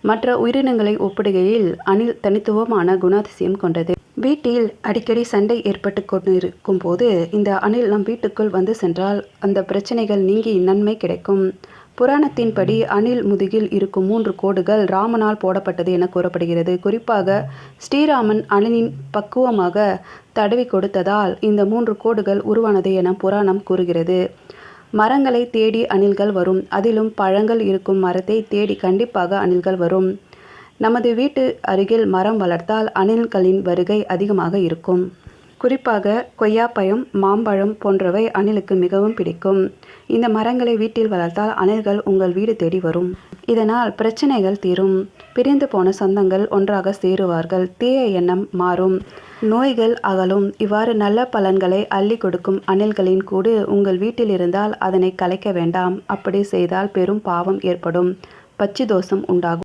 மற்ற உயிரினங்களை ஒப்பிடுகையில் அணில் தனித்துவமான குணாதிசயம் கொண்டது. வீட்டில் அடிக்கடி சண்டை ஏற்பட்டு கொண்டிருக்கும் போது இந்த அணில் நம் வீட்டுக்குள் வந்து சென்றால் அந்த பிரச்சனைகள் நீங்கி நன்மை கிடைக்கும். புராணத்தின்படி அணில் முதுகில் இருக்கும் 3 கோடுகள் ராமனால் போடப்பட்டது என கூறப்படுகிறது. குறிப்பாக ஸ்ரீராமன் அணிலின் பக்குவமாக தடவி கொடுத்ததால் இந்த 3 கோடுகள் உருவானது என புராணம் கூறுகிறது. மரங்களை தேடி அணில்கள் வரும். அதிலும் பழங்கள் இருக்கும் மரத்தை தேடி கண்டிப்பாக அணில்கள் வரும். நமது வீட்டு அருகில் மரம் வளர்த்தால் அணில்களின் வருகை அதிகமாக இருக்கும். குறிப்பாக கொய்யாப்பழம், மாம்பழம் போன்றவை அணிலுக்கு மிகவும் பிடிக்கும். இந்த மரங்களை வீட்டில் வளர்த்தால் அணில்கள் உங்கள் வீடு தேடி வரும். இதனால் பிரச்சனைகள் தீரும். பிரிந்து போன சொந்தங்கள் ஒன்றாக சேருவார்கள். தீய எண்ணம் மாறும். நோய்கள் அகலும். இவ்வாறு நல்ல பலன்களை அள்ளி கொடுக்கும் அணில்களின் கூடு உங்கள் வீட்டில் இருந்தால் அதனை கலைக்க வேண்டாம். அப்படி செய்தால் பெரும் பாவம் ஏற்படும். பச்சி தோஷம் உண்டாகும்.